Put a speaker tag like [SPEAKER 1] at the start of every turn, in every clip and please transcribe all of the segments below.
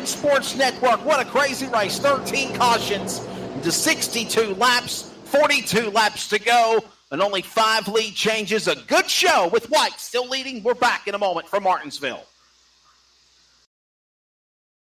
[SPEAKER 1] eSports Network. What a crazy race. 13 cautions to 62 laps, 42 laps to go, and only 5 lead changes. A good show with White still leading. We're back in a moment from Martinsville.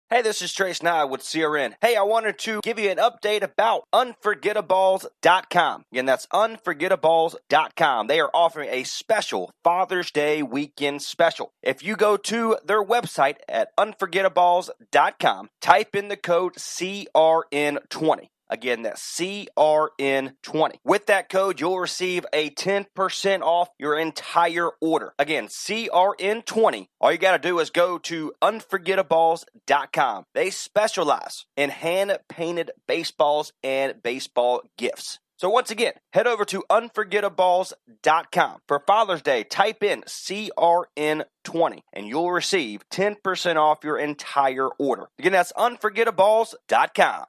[SPEAKER 2] Hey, this is Trace Nye with CRN. Hey, I wanted to give you an update about Unforgettables.com. Again, that's Unforgettables.com. They are offering a special Father's Day weekend special. If you go to their website at Unforgettables.com, type in the code CRN20. Again, that's CRN20. With that code, you'll receive a 10% off your entire order. Again, CRN20. All you got to do is go to Unforgettables.com. They specialize in hand-painted baseballs and baseball gifts. So once again, head over to Unforgettables.com. For Father's Day, type in CRN20, and you'll receive 10% off your entire order. Again, that's Unforgettables.com.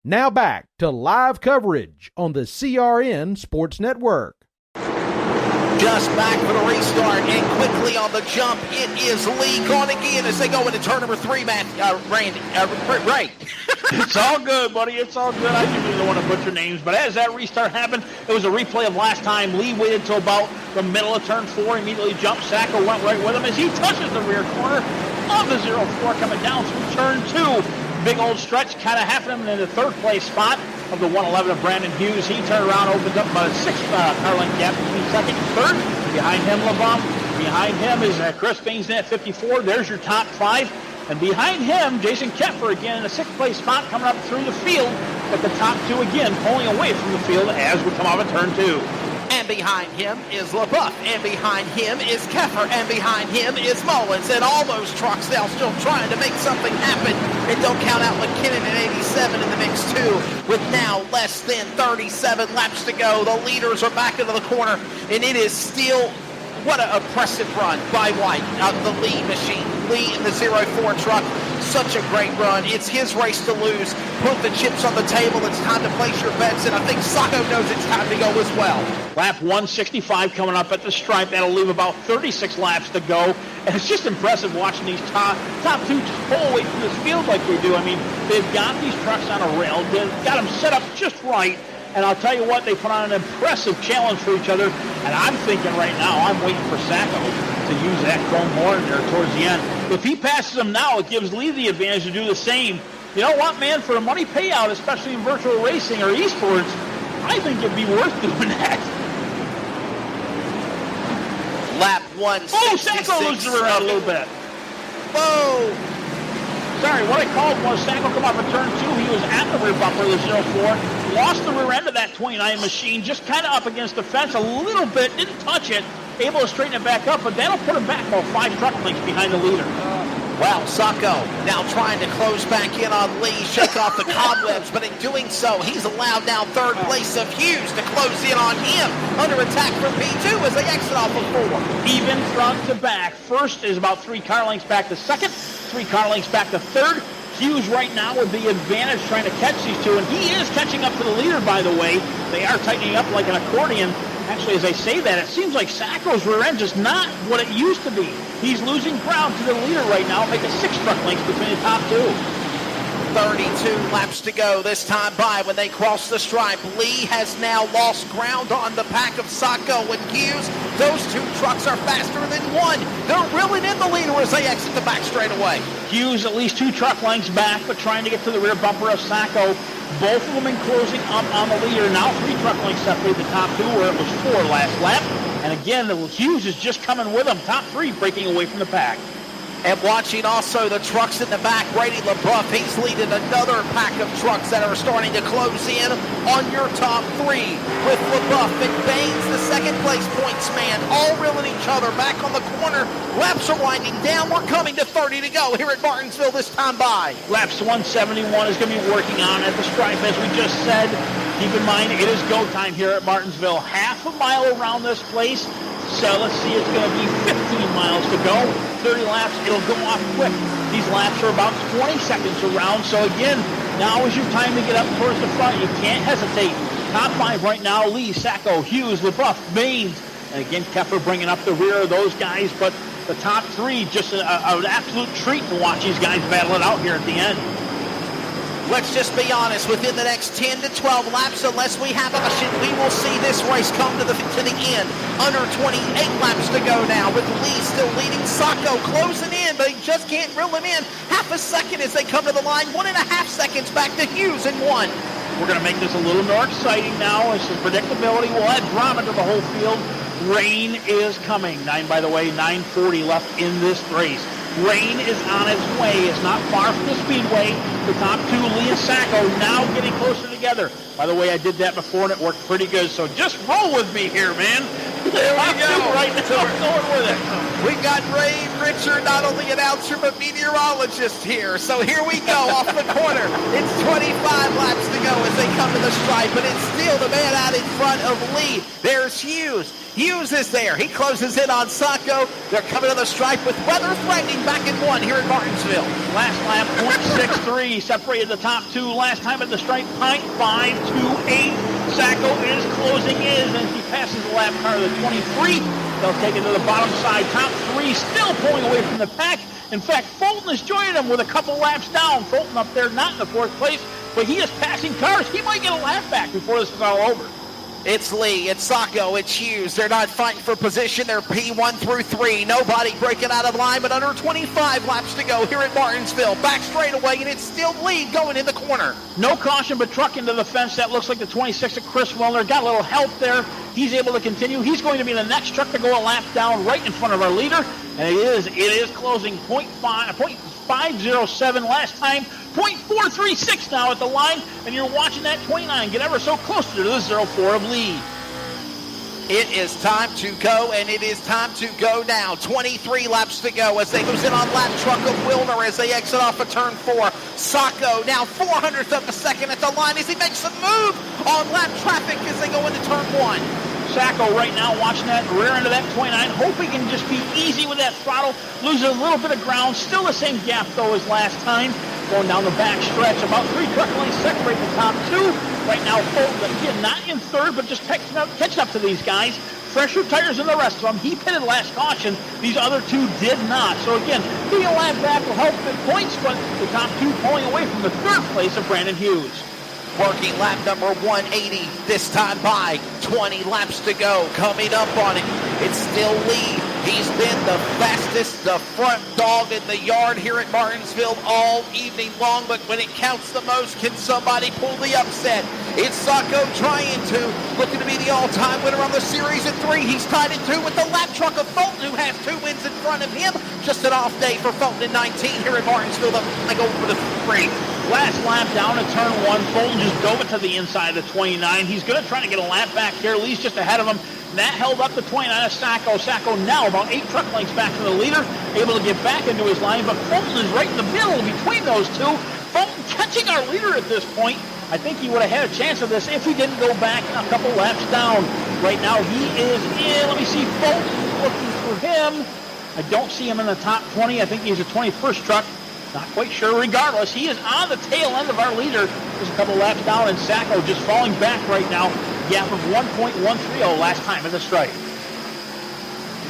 [SPEAKER 3] Now back to live coverage on the CRN Sports Network.
[SPEAKER 1] Just back for the restart, and quickly on the jump, it is Lee gone again as they go into turn number 3, Ray.
[SPEAKER 4] It's all good, buddy. It's all good. I usually don't want to butcher names, but as that restart happened, it was a replay of last time. Lee waited until about the middle of turn 4, immediately jumped. Sacco went right with him as he touches the rear corner of the 0-4 coming down through turn 2. Big old stretch kind of happening in the third place spot of the 111 of Brandon Hughes. He turned around, opens up about a 6-car length gap between second and third. Behind him, LeBlanc. Behind him is Chris Baines at 54. There's your top 5. And behind him, Jason Kepfer again in a 6th place spot coming up through the field. But the top 2 again pulling away from the field as we come off of turn 2.
[SPEAKER 1] And behind him is LaBeouf, and behind him is Keffer, and behind him is Mullins, and all those trucks now still trying to make something happen. And don't count out McKinnon at 87 in the mix too, with now less than 37 laps to go. The leaders are back into the corner, and it is still, what an impressive run by White, the lead machine. Lee in the 0-4 truck, such a great run. It's his race to lose. Put the chips on the table. It's time to place your bets, and I think Sacco knows it's time to go as well.
[SPEAKER 4] Lap 165 coming up at the stripe. That'll leave about 36 laps to go. And it's just impressive watching these top 2 pull away from this field like they do. I mean, they've got these trucks on a rail. They've got them set up just right. And I'll tell you what, they put on an impressive challenge for each other. And I'm thinking right now, I'm waiting for Sacco to use that chrome horn there towards the end. If he passes him now, it gives Lee the advantage to do the same. You know what, man? For a money payout, especially in virtual racing or esports, I think it'd be worth doing that.
[SPEAKER 1] Lap 166.
[SPEAKER 4] Oh, Sacco loses her around a little bit.
[SPEAKER 1] Whoa!
[SPEAKER 4] Sorry, what I called was Sacco come off of turn 2. He was at the rear bumper of the 0-4. Lost the rear end of that 29 machine, just kind of up against the fence a little bit. Didn't touch it. Able to straighten it back up, but that'll put him back about 5 truck lengths behind the leader.
[SPEAKER 1] Well, Sacco now trying to close back in on Lee, shake off the cobwebs, but in doing so, he's allowed now third place of Hughes to close in on him. Under attack from P2 as they exit off of 4.
[SPEAKER 4] Even front to back. First is about 3 car lengths back to second, 3 car lengths back to third. Hughes right now with the advantage trying to catch these 2, and he is catching up to the leader, by the way. They are tightening up like an accordion. Actually, as I say that, it seems like Sacco's rear end is not what it used to be. He's losing ground to the leader right now, making 6 truck lengths between the top 2.
[SPEAKER 1] 32 laps to go this time by when they cross the stripe. Lee has now lost ground on the pack of Sacco and Hughes. Those 2 trucks are faster than one. They're reeling in the leader as they exit the back straightaway.
[SPEAKER 4] Hughes at least 2 truck lengths back, but trying to get to the rear bumper of Sacco. Both of them enclosing up on the leader. Now 3 truck lengths separate the top 2 where it was 4 last lap. And again, Hughes is just coming with them. Top 3 breaking away from the pack.
[SPEAKER 1] And watching also the trucks in the back, Brady LaBeouf, he's leading another pack of trucks that are starting to close in on your top 3. With LaBeouf and Baines, the second place points man, all reeling each other back on the corner. Laps are winding down. We're coming to 30 to go here at Martinsville this time by.
[SPEAKER 4] Laps 171 is going to be working on at the stripe, as we just said. Keep in mind, it is go time here at Martinsville. Half a mile around this place. So let's see, it's going to be 15 miles to go. 30 laps, it'll go off quick. These laps are about 20 seconds around. So again, now is your time to get up towards the front. You can't hesitate. Top 5 right now, Lee, Sacco, Hughes, LaBeouf, Baines. And again, Keffer bringing up the rear of those guys. But the top three. Just an absolute treat to watch these guys battle it out here at the end.
[SPEAKER 1] Let's just be honest, within the next 10 to 12 laps, unless we have caution, we will see this race come to the end. Under 28 laps to go now, with Lee still leading. Sacco closing in, but he just can't reel him in. Half a second as they come to the line, 1.5 seconds back to Hughes in one.
[SPEAKER 4] We're going to make this a little more exciting now. It's some predictability. We'll add drama to the whole field. Rain is coming. By the way, 9:40 left in this race. Rain is on its way. It's not far from the Speedway. The top two, Lee and Sacco, now getting closer together. By the way, I did that before, and it worked pretty good. So just roll with me here, man.
[SPEAKER 1] There we go.
[SPEAKER 4] Right now, going with it.
[SPEAKER 1] We've got Ray Richard, not only announcer, but meteorologist here. So here we go off the corner. It's 25 laps to go as they come to the stripe, but it's still the man out in front of Lee. There's Hughes. Hughes is there. He closes in on Sacco. They're coming to the stripe with weather threatening back in one here in Martinsville.
[SPEAKER 4] Last lap, 0.63 separated the top two. Last time at the stripe, 0.528. Sacco is closing in as he passes the lap car to the 23. They'll take it to the bottom side. Top three still pulling away from the pack. In fact, Fulton is joining them with a couple laps down. Fulton up there not in the fourth place, but he is passing cars. He might get a lap back before this is all over.
[SPEAKER 1] It's Lee, it's Sacco, it's Hughes. They're not fighting for position. They're P1 through 3. Nobody breaking out of line, but under 25 laps to go here at Martinsville. Back straightaway, and it's still Lee going in the corner.
[SPEAKER 4] No caution, but truck into the fence. That looks like the 26 of Chris Willner. Got a little help there. He's able to continue. He's going to be the next truck to go a lap down right in front of our leader. And it is closing 0.507 last time. 0.436 now at the line, and you're watching that 29 get ever so close to the 04 of Lee.
[SPEAKER 1] It is time to go, and it is time to go now. 23 laps to go as they lose in on lap truck of Willner as they exit off of turn 4. Sacco now 400th of a second at the line as he makes a move on lap traffic as they go into turn 1.
[SPEAKER 4] Sacco right now watching that rear end of that 29, hope he can just be easy with that throttle, losing a little bit of ground, still the same gap though as last time. Going down the back stretch, about 3 truck lengths separate the top two. Right now, Fulton, again, not in third, but just catching up to these guys. Fresher tires than the rest of them. He pitted last caution. These other two did not. So again, getting a lap back will help in points, but the top two pulling away from the third place of Brandon Hughes.
[SPEAKER 1] Working lap number 180, this time by 20 laps to go. Coming up on it, it's still Lee. He's been the fastest, the front dog in the yard here at Martinsville all evening long, but when it counts the most, can somebody pull the upset? It's Sacco trying to, looking to be the all-time winner on the series at 3. He's tied at 2 with the lap truck of Fulton, who has 2 wins in front of him. Just an off day for Fulton in 19 here at Martinsville. I go for the 3.
[SPEAKER 4] Last lap down at turn 1. Fulton just dove it to the inside of the 29. He's going to try to get a lap back here. Lee's just ahead of him. And that held up the 29 of Sacco. Sacco now about 8 truck lengths back to the leader, able to get back into his line. But Fulton is right in the middle between those two. Fulton catching our leader at this point. I think he would have had a chance of this if he didn't go back a couple laps down. Right now he is in. Let me see. Fulton's looking for him. I don't see him in the top 20. I think he's a 21st truck. Not quite sure. Regardless, he is on the tail end of our leader. Just a couple laps down, and Sacco just falling back right now. Gap of 1.130 last time at the stripe.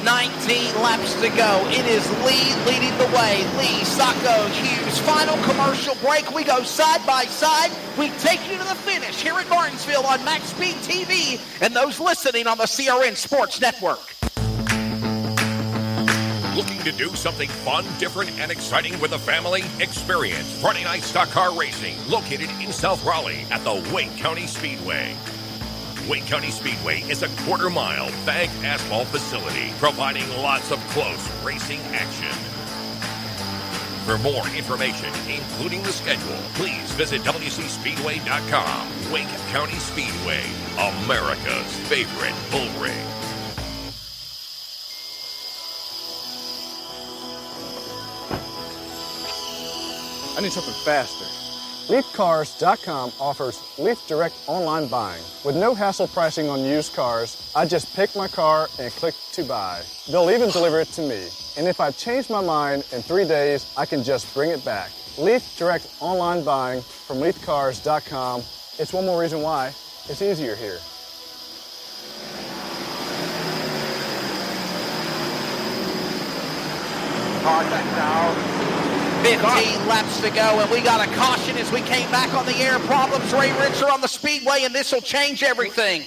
[SPEAKER 1] 19 laps to go. It is Lee leading the way. Lee, Sacco, Hughes. Final commercial break. We go side by side. We take you to the finish here at Martinsville on Max Speed TV and those listening on the CRN Sports Network.
[SPEAKER 5] Looking to do something fun, different, and exciting with a family? Experience Friday Night Stock Car Racing, located in South Raleigh at the Wake County Speedway. Wake County Speedway is a quarter-mile bagged asphalt facility, providing lots of close racing action. For more information, including the schedule, please visit WCSpeedway.com. Wake County Speedway, America's favorite bull ring.
[SPEAKER 6] I need something faster. LeafCars.com offers Leaf Direct online buying. With no hassle pricing on used cars, I just pick my car and click to buy. They'll even deliver it to me. And if I change my mind in 3 days, I can just bring it back. Leaf Direct online buying from LeafCars.com. It's one more reason why it's easier here.
[SPEAKER 7] contact now.
[SPEAKER 1] 15 laps to go, and we got a caution as we came back on the air. Problems, Ray Richer on the Speedway, and this will change everything.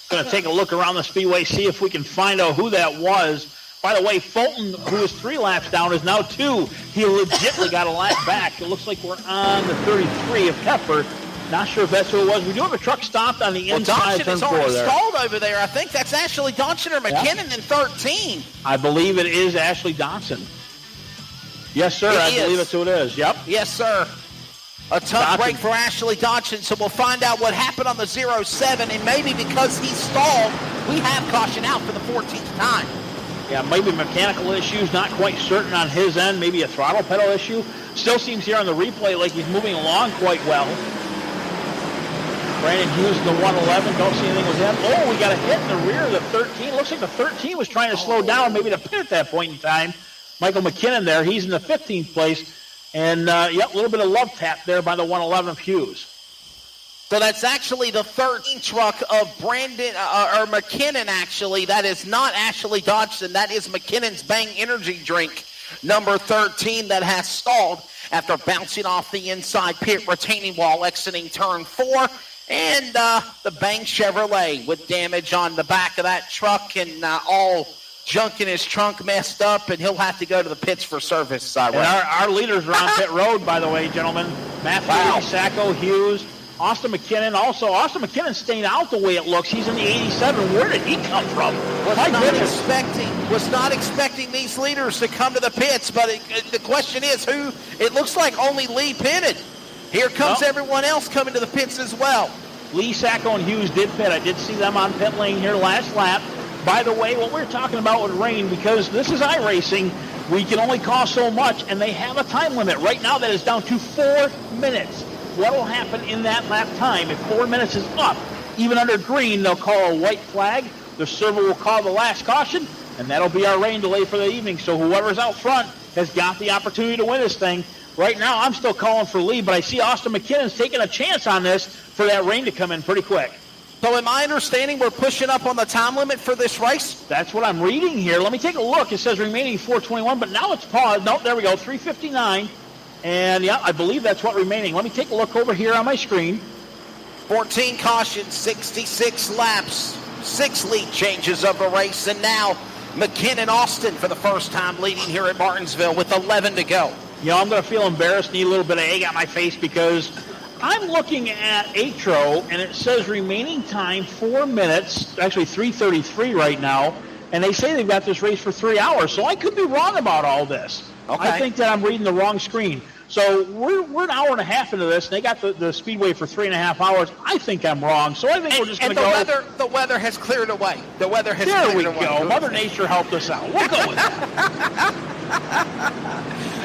[SPEAKER 4] Going to take a look around the Speedway, see if we can find out who that was. By the way, Fulton, who was 3 laps down, is now 2. He legitimately got a lap back. It looks like we're on the 33 of Pepper. Not sure if that's who it was. We do have a truck stopped on the inside of turn 4 there.
[SPEAKER 1] Donson is already stalled over there. I think that's Ashley Donson or McKinnon in 13.
[SPEAKER 4] I believe it is Ashley Donson. Yes, sir. I believe that's who it is. Yep.
[SPEAKER 1] Yes, sir. A tough break for Ashley Donson, so we'll find out what happened on the 07, and maybe because he stalled, we have caution out for the 14th time.
[SPEAKER 4] Yeah, maybe mechanical issues, not quite certain on his end, maybe a throttle pedal issue. Still seems here on the replay like he's moving along quite well. Brandon Hughes, the 111, don't see anything with him. Oh, we got a hit in the rear of the 13. Looks like the 13 was trying to slow down, maybe to pit at that point in time. Michael McKinnon there, he's in the 15th place. And, a little bit of love tap there by the 111 of Hughes.
[SPEAKER 1] So that's actually the 13 truck of Brandon, or McKinnon, actually. That is not Ashley Dodson. That is McKinnon's Bang Energy drink, number 13, that has stalled after bouncing off the inside pit retaining wall exiting turn 4. And the Bang Chevrolet with damage on the back of that truck and all junk in his trunk messed up, and he'll have to go to the pits for service.
[SPEAKER 4] And our leaders are on pit road, by the way, gentlemen. Matthew, Sacco, Hughes, Austin McKinnon. Also, Austin McKinnon staying out the way it looks. He's in the 87. Where did he come from?
[SPEAKER 1] Was not expecting these leaders to come to the pits, but the question is who? It looks like only Lee pitted. Here comes everyone else coming to the pits as well.
[SPEAKER 4] Lee, Sacco, and Hughes did pit. I did see them on pit lane here last lap. By the way, what we're talking about with rain, because this is iRacing, we can only call so much, and they have a time limit. Right now, that is down to 4 minutes. What will happen in that lap time? If 4 minutes is up, even under green, they'll call a white flag. The server will call the last caution, and that'll be our rain delay for the evening. So whoever's out front has got the opportunity to win this thing. Right now, I'm still calling for Lee, but I see Austin McKinnon's taking a chance on this for that rain to come in pretty quick.
[SPEAKER 1] So in my understanding, we're pushing up on the time limit for this race?
[SPEAKER 4] That's what I'm reading here. Let me take a look. It says remaining 4:21, but now it's paused. Nope, there we go, 3:59. And, yeah, I believe that's what remaining. Let me take a look over here on my screen.
[SPEAKER 1] 14 cautions, 66 laps, 6 lead changes of the race, and now McKinnon Austin for the first time leading here at Martinsville with 11 to go.
[SPEAKER 4] You know, I'm going to feel embarrassed, need a little bit of egg on my face because I'm looking at Atro, and it says remaining time 4 minutes, actually 3:33 right now, and they say they've got this race for 3 hours, so I could be wrong about all this. Okay. I think that I'm reading the wrong screen. So we're an hour and a half into this, and they got the Speedway for 3.5 hours. I think I'm wrong, so I think we're just going to go.
[SPEAKER 1] The weather has cleared away. The weather has
[SPEAKER 4] cleared away.
[SPEAKER 1] There we
[SPEAKER 4] go. Mother Nature helped us out. We'll go with that.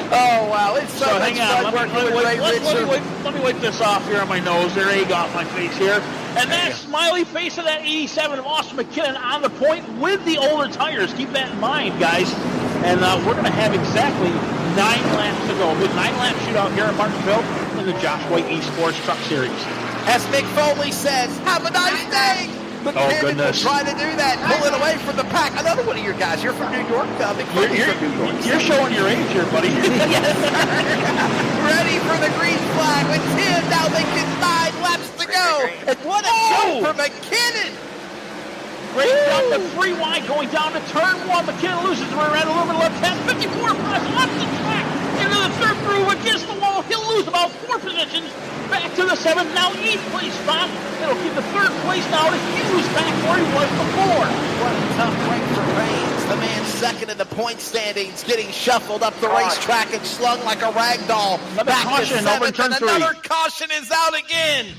[SPEAKER 1] Oh, wow. It's so much
[SPEAKER 4] hang on.
[SPEAKER 1] fun working with Ray Richer.
[SPEAKER 4] Let me wipe this off here on my nose. There, egg off my face here. And that smiley face of that 87 of Austin McKinnon on the point with the older tires. Keep that in mind, guys. And we're going to have exactly 9 laps to go. Big 9-lap shootout here at Martinsville in the Josh White eSports Truck Series.
[SPEAKER 1] As Mick Foley says, have a nice day. McKinnon will try to do that, pull it away from the pack. Another one of your guys. You're from New York.
[SPEAKER 4] You're showing your age here, buddy.
[SPEAKER 1] Yes, sir. Ready for the green flag with 10. Now they get 9 laps to go. And what a jump for McKinnon.
[SPEAKER 4] Great jump to 3 wide going down to turn 1. McKinnon loses the rear end, a little bit left hand. 54 press off the track into the third groove against the wall. He'll lose about 4 positions. Back to the 7th, now 8th place spot. It'll give the 3rd place now to Hughes back where he was before.
[SPEAKER 1] What a tough break for Reigns. The man second in the point standings, getting shuffled up the racetrack and slung like a rag doll.
[SPEAKER 4] Another
[SPEAKER 1] back
[SPEAKER 4] caution,
[SPEAKER 1] to 7th,
[SPEAKER 4] turn
[SPEAKER 1] and
[SPEAKER 4] 3.
[SPEAKER 1] another caution is out again.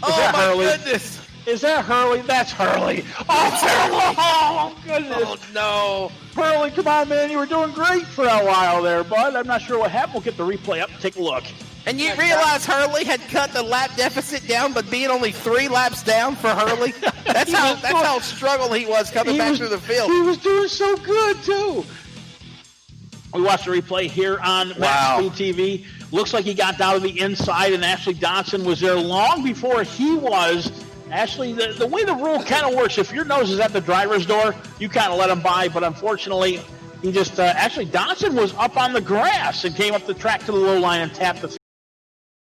[SPEAKER 1] Oh, my goodness.
[SPEAKER 4] Is that Hurley? That's Hurley. Oh, goodness.
[SPEAKER 1] Oh, no.
[SPEAKER 4] Hurley, come on, man. You were doing great for a while there, bud. I'm not sure what happened. We'll get the replay up and take a look.
[SPEAKER 1] And you realize Hurley had cut the lap deficit down, but being only 3 laps down for Hurley, that's how struggle he was coming back through the field.
[SPEAKER 4] He was doing so good, too. We watched the replay here on Max Speed TV. Looks like he got down to the inside, and Ashley Dodson was there long before he was. Ashley, the way the rule kind of works, if your nose is at the driver's door, you kind of let him by, but unfortunately, He just actually Donaldson was up on the grass and came up the track to the low line and tapped the